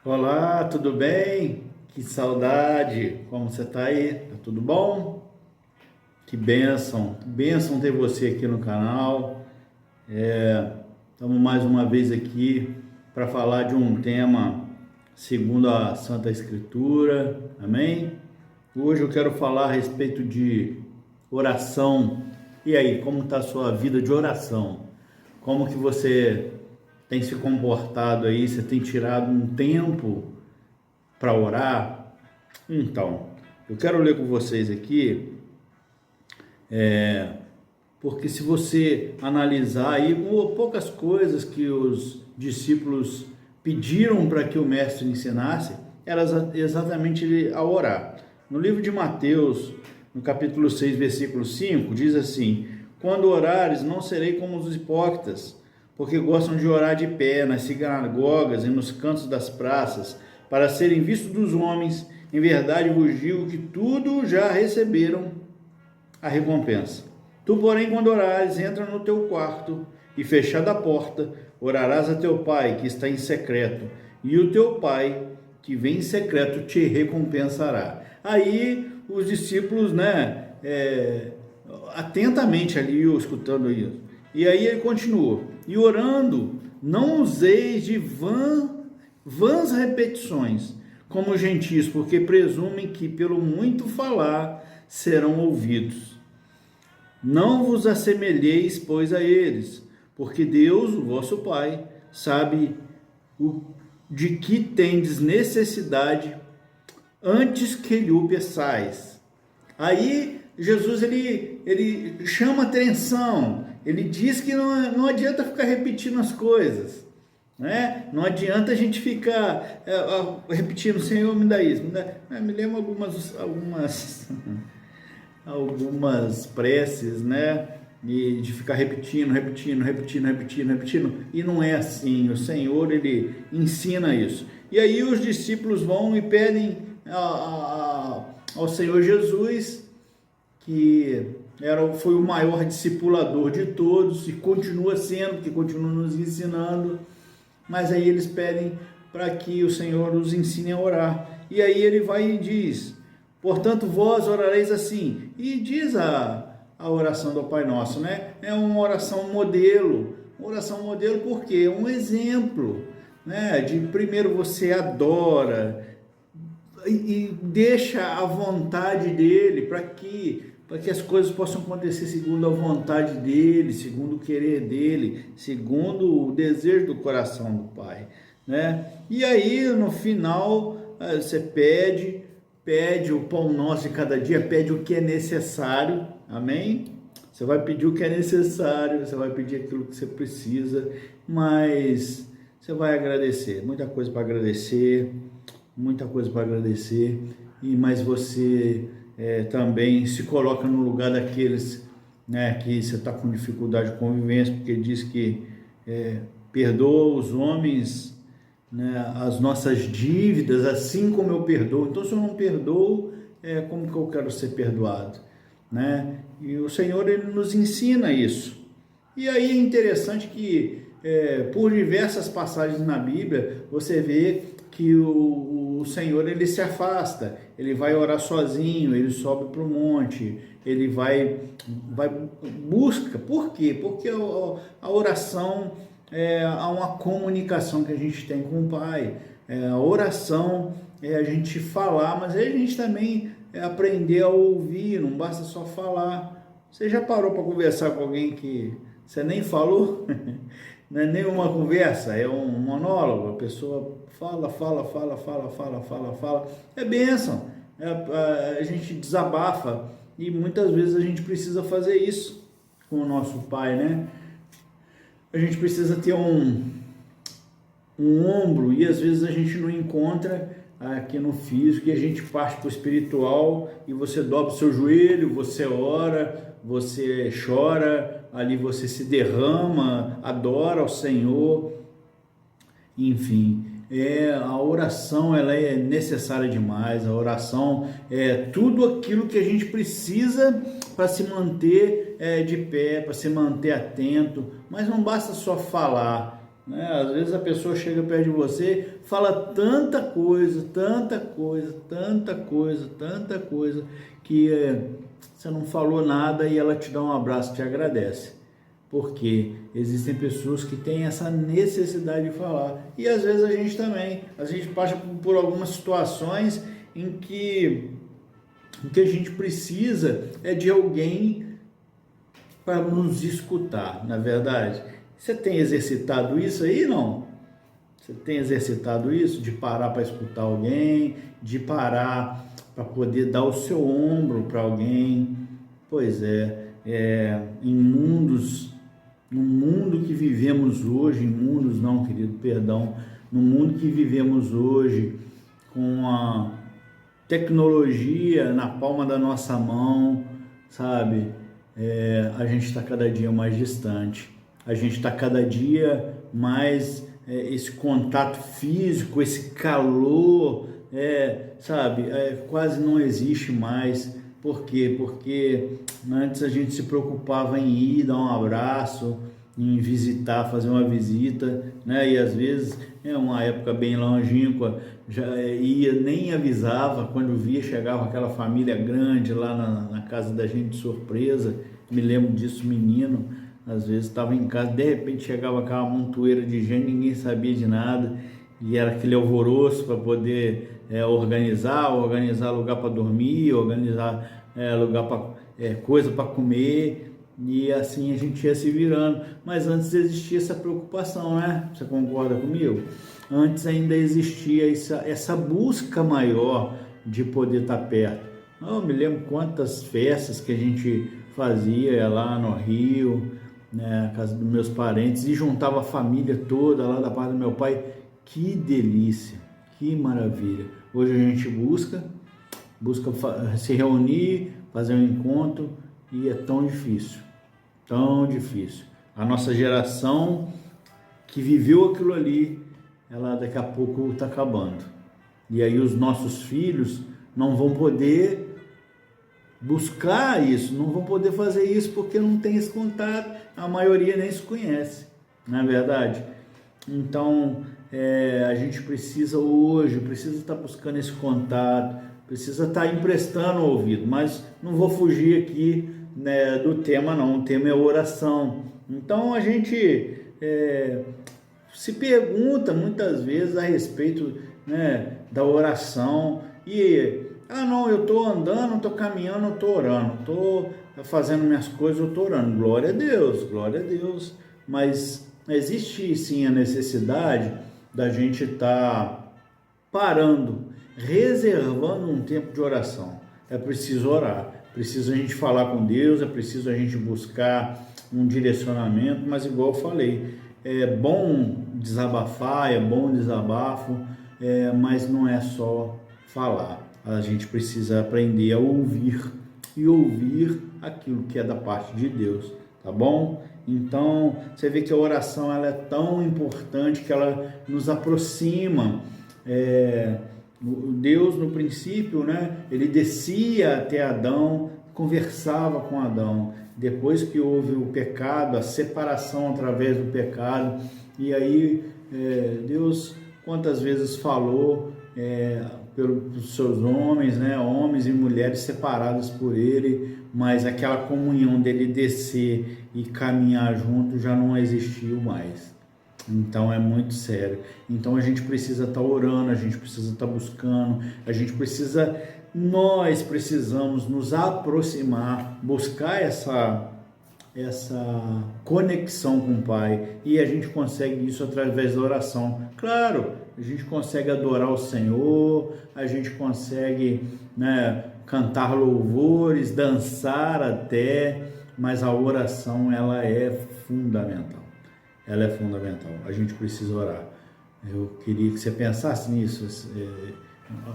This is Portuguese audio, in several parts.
Olá, tudo bem? Que saudade! Como você está aí? Tá tudo bom? Que bênção ter você aqui no canal. Estamos mais uma vez aqui para falar de um tema segundo a Santa Escritura, amém? Hoje eu quero falar a respeito de oração. E aí, como está a sua vida de oração? Como que você tem se comportado aí? Você tem tirado um tempo para orar? Então, eu quero ler com vocês aqui, porque se você analisar aí poucas coisas que os discípulos pediram para que o mestre ensinasse, era exatamente a orar. No livro de Mateus, no capítulo 6, versículo 5, diz assim: quando orares, não serei como os hipócritas, porque gostam de orar de pé nas sinagogas e nos cantos das praças, para serem vistos dos homens. Em verdade vos digo que tudo já receberam a recompensa. Tu, porém, quando orares, entra no teu quarto e, fechada a porta, orarás a teu pai que está em secreto, e o teu pai que vem em secreto te recompensará. Aí os discípulos, atentamente ali, escutando isso. E aí ele continua: e orando, não useis de vãs repetições, como os gentios, porque presumem que pelo muito falar serão ouvidos. Não vos assemelheis, pois, a eles, porque Deus, o vosso Pai, sabe de que tendes necessidade antes que lhe o peçais. Aí Jesus ele chama atenção, ele diz que não adianta ficar repetindo as coisas, né? Não adianta a gente ficar repetindo: Senhor, me dá isso, me lembra algumas preces, né? De ficar repetindo, e não é assim. O Senhor, ele ensina isso. E aí os discípulos vão e pedem ao Senhor Jesus, que foi o maior discipulador de todos e continua sendo, porque continua nos ensinando, mas aí eles pedem para que o Senhor os ensine a orar. E aí ele vai e diz: portanto, vós orareis assim. E diz a oração do Pai Nosso, né? É uma oração modelo. Oração modelo porque é um exemplo, né? De primeiro você adora e deixa a vontade dele para que as coisas possam acontecer segundo a vontade dele, segundo o querer dele, segundo o desejo do coração do Pai, né? E aí no final você pede o pão nosso de cada dia, pede o que é necessário, amém? Você vai pedir o que é necessário, você vai pedir aquilo que você precisa, mas você vai agradecer, muita coisa para agradecer, mas você também se coloca no lugar daqueles, né, que você está com dificuldade de convivência, porque diz que perdoa os homens, né, as nossas dívidas, assim como eu perdoo. Então, se eu não perdoo, como que eu quero ser perdoado, né? E o Senhor, ele nos ensina isso. E aí é interessante que por diversas passagens na Bíblia você vê que o Senhor, ele se afasta, ele vai orar sozinho, ele sobe para o monte, ele busca. Por quê? Porque a oração há uma comunicação que a gente tem com o Pai. A oração é a gente falar, mas aí a gente também aprender a ouvir, não basta só falar. Você já parou para conversar com alguém que você nem falou? Não é nem uma conversa, é um monólogo. A pessoa fala. É bênção. A gente desabafa e muitas vezes a gente precisa fazer isso com o nosso Pai, né? A gente precisa ter um ombro e às vezes a gente não encontra aqui no físico, e a gente parte para o espiritual e você dobra o seu joelho, você ora, você chora, ali você se derrama, adora ao Senhor, enfim. a oração ela é necessária demais. A oração é tudo aquilo que a gente precisa para se manter de pé, para se manter atento, mas não basta só falar, né? Às vezes a pessoa chega perto de você, fala tanta coisa, que você não falou nada e ela te dá um abraço, te agradece. Porque existem pessoas que têm essa necessidade de falar. E às vezes a gente passa por algumas situações em que o que a gente precisa é de alguém para nos escutar, na verdade. Você tem exercitado isso aí, não? Você tem exercitado isso? De parar para escutar alguém, de parar para poder dar o seu ombro para alguém? Pois no mundo que vivemos hoje, no mundo que vivemos hoje, com a tecnologia na palma da nossa mão, sabe? A gente está cada dia mais distante, a gente está cada dia mais, esse contato físico, esse calor, sabe? Quase não existe mais. Por quê? Porque antes a gente se preocupava em ir, dar um abraço, em visitar, fazer uma visita, né? E às vezes, uma época bem longínqua, já ia, nem avisava, quando via, chegava aquela família grande lá na casa da gente de surpresa. Me lembro disso, menino, às vezes estava em casa, de repente chegava aquela montoeira de gente, ninguém sabia de nada, e era aquele alvoroço para poder organizar lugar para dormir, organizar lugar para coisa para comer, e assim a gente ia se virando. Mas antes existia essa preocupação, né? Você concorda comigo? Antes ainda existia essa busca maior de poder estar perto. Eu me lembro quantas festas que a gente fazia lá no Rio, né, na casa dos meus parentes, e juntava a família toda lá da parte do meu pai. Que delícia, que maravilha. Hoje a gente busca se reunir, fazer um encontro, e é tão difícil. A nossa geração que viveu aquilo ali, ela daqui a pouco está acabando. E aí os nossos filhos não vão poder buscar isso, não vão poder fazer isso porque não tem esse contato. A maioria nem se conhece, não é verdade? Então, a gente precisa estar buscando esse contato, precisa estar emprestando o ouvido, mas não vou fugir aqui, né, do tema não, o tema é oração. Então a gente se pergunta muitas vezes a respeito, né, da oração, não, eu estou andando, estou caminhando, eu estou orando, estou fazendo minhas coisas, eu estou orando, glória a Deus, mas existe sim a necessidade da gente estar parando, reservando um tempo de oração. É preciso orar, precisa a gente falar com Deus, é preciso a gente buscar um direcionamento, mas igual eu falei, é bom desabafar, é bom desabafo, mas não é só falar. A gente precisa aprender a ouvir e ouvir aquilo que é da parte de Deus, tá bom? Então, você vê que a oração ela é tão importante que ela nos aproxima. Deus, no princípio, né, ele descia até Adão, conversava com Adão. Depois que houve o pecado, a separação através do pecado, e aí Deus quantas vezes falou pelos seus homens, né, homens e mulheres separados por ele, mas aquela comunhão dele descer e caminhar junto já não existiu mais. Então é muito sério. Então a gente precisa estar orando, a gente precisa estar buscando, nós precisamos nos aproximar, buscar essa conexão com o Pai, e a gente consegue isso através da oração. Claro, a gente consegue adorar o Senhor, a gente consegue, né, cantar louvores, dançar até, mas a oração ela é fundamental. Ela é fundamental. A gente precisa orar. Eu queria que você pensasse nisso,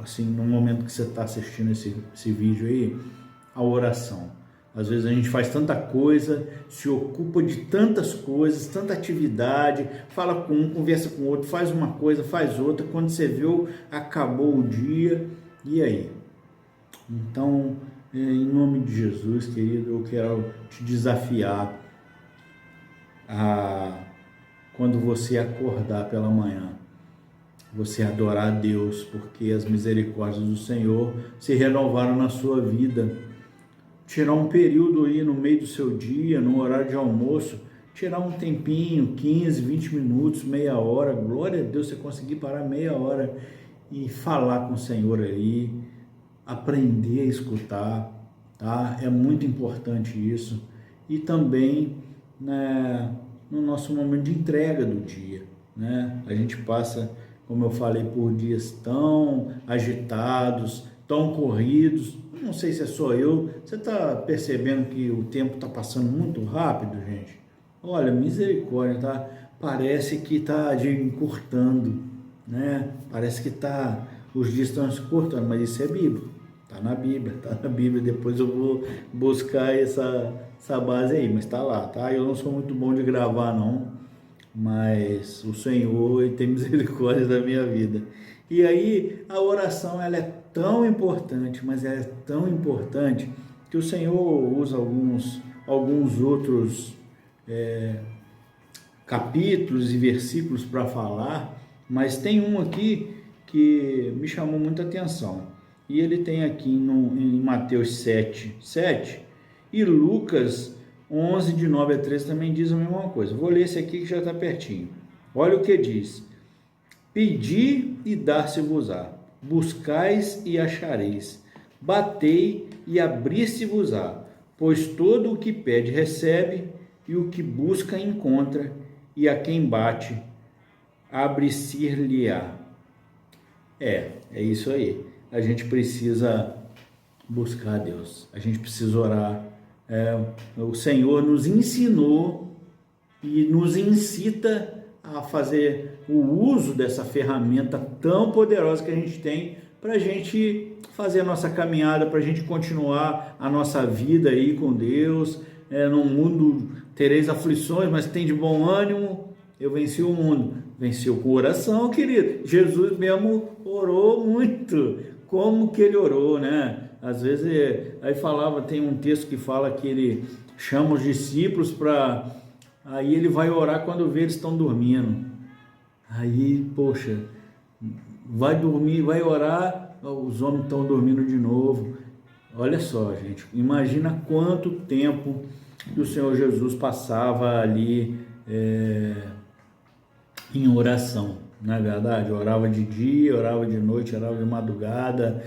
assim, no momento que você está assistindo esse vídeo aí, a oração. Às vezes a gente faz tanta coisa, se ocupa de tantas coisas, tanta atividade, fala com um, conversa com o outro, faz uma coisa, faz outra, quando você viu, acabou o dia, e aí? Então, em nome de Jesus, querido, eu quero te desafiar a, quando você acordar pela manhã, você adorar a Deus, porque as misericórdias do Senhor se renovaram na sua vida. Tirar um período aí no meio do seu dia, no horário de almoço, tirar um tempinho, 15, 20 minutos, meia hora, glória a Deus, você conseguir parar meia hora e falar com o Senhor aí, aprender a escutar, tá? É muito importante isso. E também, né, no nosso momento de entrega do dia, né? A gente passa, como eu falei, por dias tão agitados, tão corridos. Não sei se é só eu. Você está percebendo que o tempo está passando muito rápido, gente? Olha, misericórdia, tá? Parece que está encurtando, né? Parece que os dias estão se cortando, mas isso é Bíblia. Tá na Bíblia. Depois eu vou buscar essa base aí, mas tá lá, tá? Eu não sou muito bom de gravar, não, mas o Senhor tem misericórdia da minha vida. E aí a oração, ela é tão importante, mas ela é tão importante que o Senhor usa alguns outros capítulos e versículos para falar, mas tem um aqui que me chamou muita atenção. E ele tem aqui em Mateus 7, e Lucas 11, de 9 a 13 também diz a mesma coisa. Vou ler esse aqui que já está pertinho. Olha o que diz: pedi e dar-se-vos-á, buscais e achareis, batei e abrir-se-vos-á, pois todo o que pede recebe, e o que busca encontra, e a quem bate abre-se-lhe-á. É isso aí. A gente precisa buscar a Deus, a gente precisa orar. O Senhor nos ensinou e nos incita a fazer o uso dessa ferramenta tão poderosa que a gente tem para a gente fazer a nossa caminhada, para a gente continuar a nossa vida aí com Deus. No mundo tereis aflições, mas tem de bom ânimo. Eu venci o mundo. Venceu com oração, querido. Jesus mesmo orou muito. Como que ele orou, né? Às vezes, aí tem um texto que fala que ele chama os discípulos para... Aí ele vai orar quando vê eles estão dormindo. Aí, poxa, vai dormir, vai orar, os homens estão dormindo de novo. Olha só, gente, imagina quanto tempo que o Senhor Jesus passava ali em oração, não é verdade? Orava de dia, orava de noite, orava de madrugada,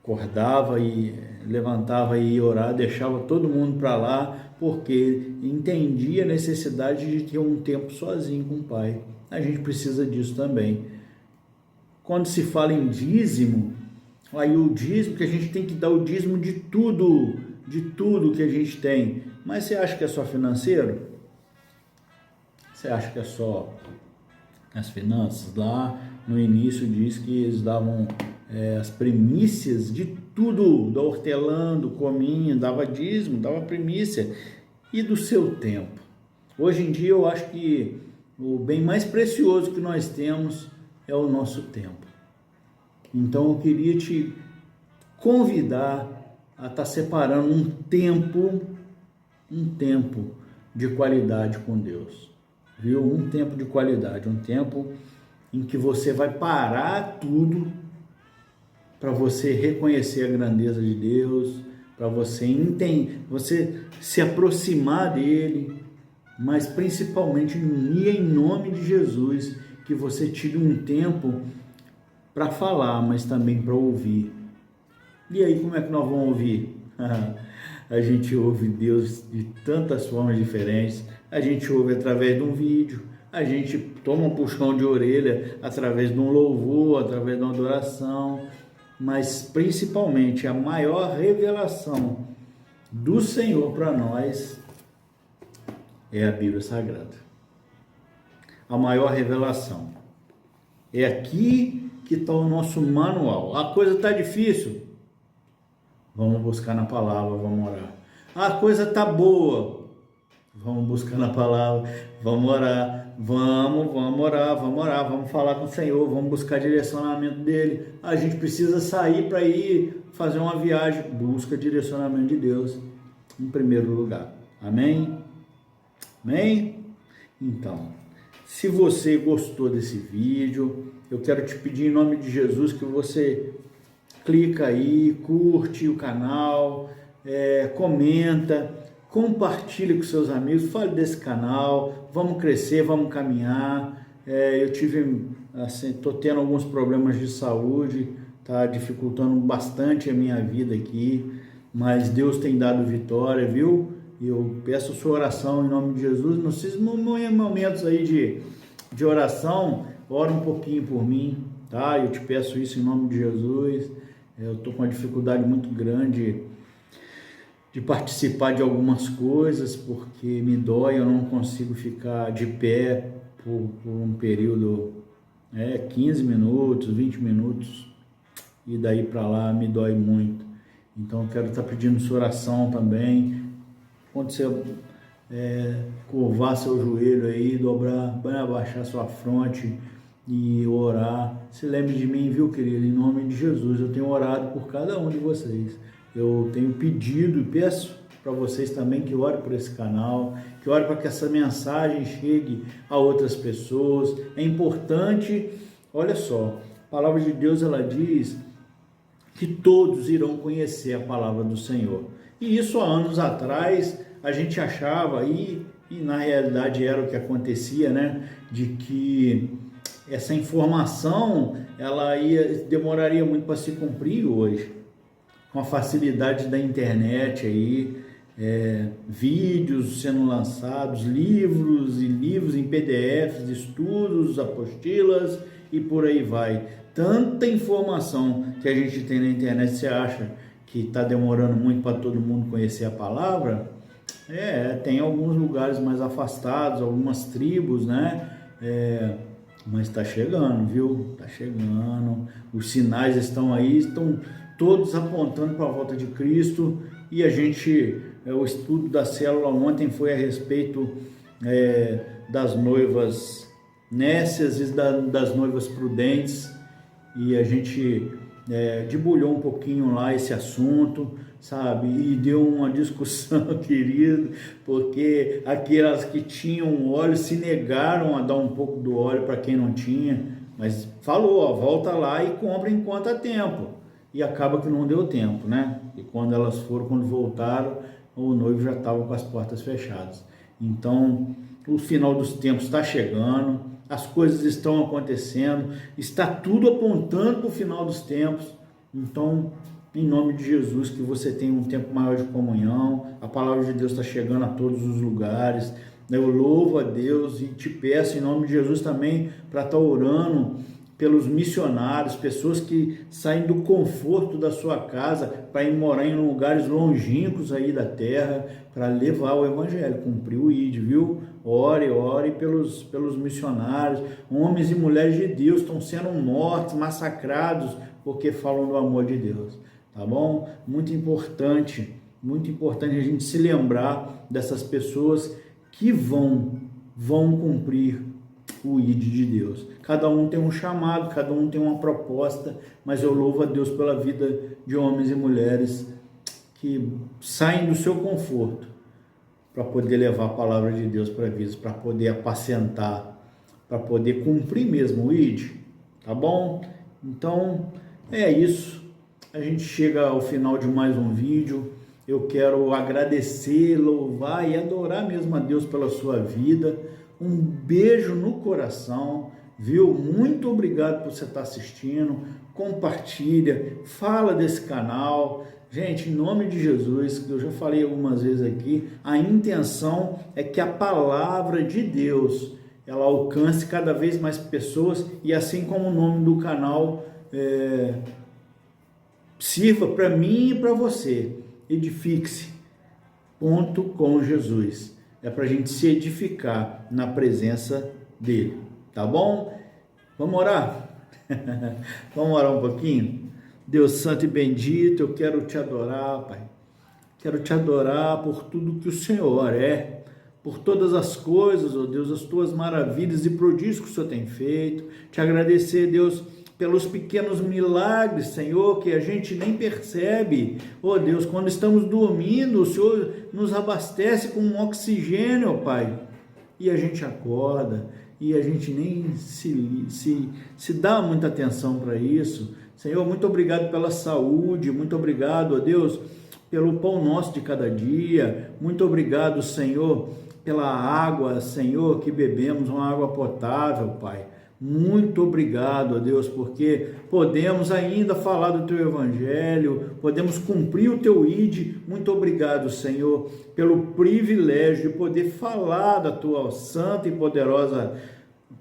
acordava e levantava e ia orar, deixava todo mundo para lá, porque entendia a necessidade de ter um tempo sozinho com o Pai. A gente precisa disso também. Quando se fala em dízimo, aí o dízimo, que a gente tem que dar o dízimo de tudo que a gente tem. Mas você acha que é só financeiro? Você acha que é só as finanças? Lá no início diz que eles davam as primícias de tudo, do hortelã, do cominho, dava dízimo, dava primícia, e do seu tempo. Hoje em dia eu acho que o bem mais precioso que nós temos é o nosso tempo. Então eu queria te convidar a estar separando um tempo de qualidade com Deus, viu? Um tempo de qualidade, um tempo em que você vai parar tudo para você reconhecer a grandeza de Deus, para você entender, você se aproximar dele, mas principalmente em nome de Jesus, que você tire um tempo para falar, mas também para ouvir. E aí, como é que nós vamos ouvir? A gente ouve Deus de tantas formas diferentes. A gente ouve através de um vídeo, a gente toma um puxão de orelha através de um louvor, através de uma adoração, mas principalmente a maior revelação do Senhor para nós é a Bíblia Sagrada. A maior revelação. É aqui que está o nosso manual. A coisa está difícil? Vamos buscar na palavra, vamos orar. A coisa tá boa. Vamos buscar na palavra, vamos orar, vamos orar, vamos falar com o Senhor, vamos buscar direcionamento dele. A gente precisa sair para ir fazer uma viagem, busca direcionamento de Deus em primeiro lugar. Amém? Amém? Então, se você gostou desse vídeo, eu quero te pedir em nome de Jesus que você clica aí, curte o canal, comenta, compartilhe com seus amigos, fale desse canal, vamos crescer, vamos caminhar. Eu tive, assim, tô tendo alguns problemas de saúde, tá dificultando bastante a minha vida aqui, mas Deus tem dado vitória, viu? E eu peço sua oração em nome de Jesus. Nesses momentos aí de oração, ora um pouquinho por mim, tá? Eu te peço isso em nome de Jesus. Eu tô com uma dificuldade muito grande de participar de algumas coisas, porque me dói, eu não consigo ficar de pé por um período, 15 minutos, 20 minutos, e daí para lá me dói muito. Então eu quero estar pedindo sua oração também. Quando você curvar seu joelho aí, dobrar, abaixar sua fronte e orar, se lembre de mim, viu, querido? Em nome de Jesus, eu tenho orado por cada um de vocês. Eu tenho pedido e peço para vocês também que orem por esse canal, que orem para que essa mensagem chegue a outras pessoas. É importante, olha só, a palavra de Deus, ela diz que todos irão conhecer a palavra do Senhor. E isso há anos atrás a gente achava, e na realidade era o que acontecia, né? De que essa informação ela demoraria muito para se cumprir hoje. Com a facilidade da internet aí, vídeos sendo lançados, livros e livros em PDFs, estudos, apostilas e por aí vai. Tanta informação que a gente tem na internet, você acha que está demorando muito para todo mundo conhecer a palavra? Tem alguns lugares mais afastados, algumas tribos, né? Mas está chegando, viu? Está chegando. Os sinais estão aí, estão todos apontando para a volta de Cristo. E a gente, o estudo da célula ontem foi a respeito das noivas nécias e das noivas prudentes. E a gente debulhou um pouquinho lá esse assunto, sabe? E deu uma discussão, querido, porque aquelas que tinham óleo se negaram a dar um pouco do óleo para quem não tinha, mas falou, ó, volta lá e compra enquanto há tempo. E acaba que não deu tempo, né? E quando voltaram, o noivo já estava com as portas fechadas. Então, o final dos tempos está chegando, as coisas estão acontecendo, está tudo apontando para o final dos tempos. Então, em nome de Jesus, que você tenha um tempo maior de comunhão. A palavra de Deus está chegando a todos os lugares. Eu louvo a Deus e te peço em nome de Jesus também para estar orando pelos missionários, pessoas que saem do conforto da sua casa para ir morar em lugares longínquos aí da terra, para levar o evangelho, cumprir o ID, viu? Ore pelos missionários. Homens e mulheres de Deus estão sendo mortos, massacrados, porque falam do amor de Deus, tá bom? Muito importante a gente se lembrar dessas pessoas que vão cumprir o ID de Deus. Cada um tem um chamado, cada um tem uma proposta, mas eu louvo a Deus pela vida de homens e mulheres que saem do seu conforto para poder levar a palavra de Deus para vidas, para poder apacentar, para poder cumprir mesmo o ID, tá bom? Então, é isso. A gente chega ao final de mais um vídeo. Eu quero agradecer, louvar e adorar mesmo a Deus pela sua vida. Um beijo no coração, viu? Muito obrigado por você estar assistindo. Compartilha, fala desse canal. Gente, em nome de Jesus, que eu já falei algumas vezes aqui, a intenção é que a palavra de Deus ela alcance cada vez mais pessoas e assim como o nome do canal sirva para mim e para você. Edifique-se. Ponto com Jesus. É para a gente se edificar na presença dele, tá bom? Vamos orar? Vamos orar um pouquinho? Deus santo e bendito, eu quero te adorar, Pai. Quero te adorar por tudo que o Senhor é, por todas as coisas, ó Deus, as tuas maravilhas e prodígios que o Senhor tem feito. Te agradecer, Deus, pelos pequenos milagres, Senhor, que a gente nem percebe. Ó Deus, quando estamos dormindo, o Senhor nos abastece com um oxigênio, ó Pai, e a gente acorda, e a gente nem se dá muita atenção para isso. Senhor, muito obrigado pela saúde, muito obrigado, ó Deus, pelo pão nosso de cada dia. Muito obrigado, Senhor, pela água, Senhor, que bebemos, uma água potável, Pai. Muito obrigado, ó Deus, porque podemos ainda falar do Teu Evangelho, podemos cumprir o Teu ID. Muito obrigado, Senhor, pelo privilégio de poder falar da Tua santa e poderosa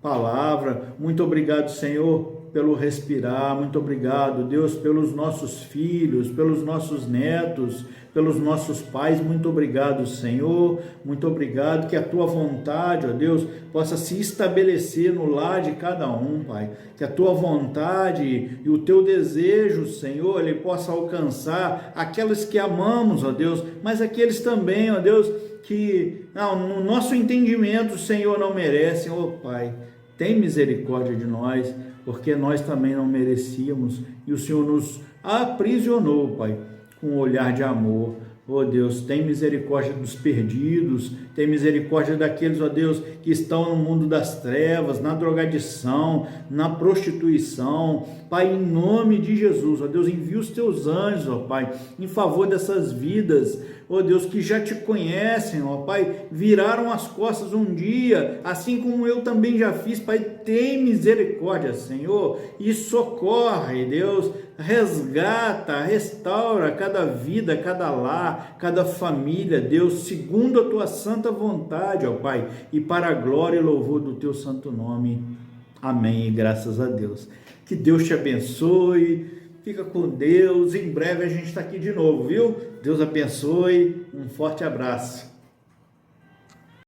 palavra. Muito obrigado, Senhor, pelo respirar. Muito obrigado, Deus, pelos nossos filhos, pelos nossos netos, pelos nossos pais. Muito obrigado, Senhor. Muito obrigado, que a Tua vontade, ó Deus, possa se estabelecer no lar de cada um, Pai. Que a Tua vontade e o Teu desejo, Senhor, ele possa alcançar aqueles que amamos, ó Deus, mas aqueles também, ó Deus, que no nosso entendimento, Senhor, não merecem. Ó Pai, tem misericórdia de nós, porque nós também não merecíamos, e o Senhor nos aprisionou, Pai, com um olhar de amor. Ó Deus, tem misericórdia dos perdidos, tem misericórdia daqueles, ó Deus, que estão no mundo das trevas, na drogadição, na prostituição. Pai, em nome de Jesus, ó Deus, envia os Teus anjos, ó Pai, em favor dessas vidas, ó Deus, que já Te conhecem, ó Pai, viraram as costas um dia, assim como eu também já fiz. Pai, tem misericórdia, Senhor, e socorre, Deus, resgata, restaura cada vida, cada lar, cada família, Deus, segundo a Tua santa vontade, ó Pai, e para a glória e louvor do Teu santo nome. Amém, e graças a Deus. Que Deus te abençoe, fica com Deus, em breve a gente está aqui de novo, viu? Deus abençoe, um forte abraço.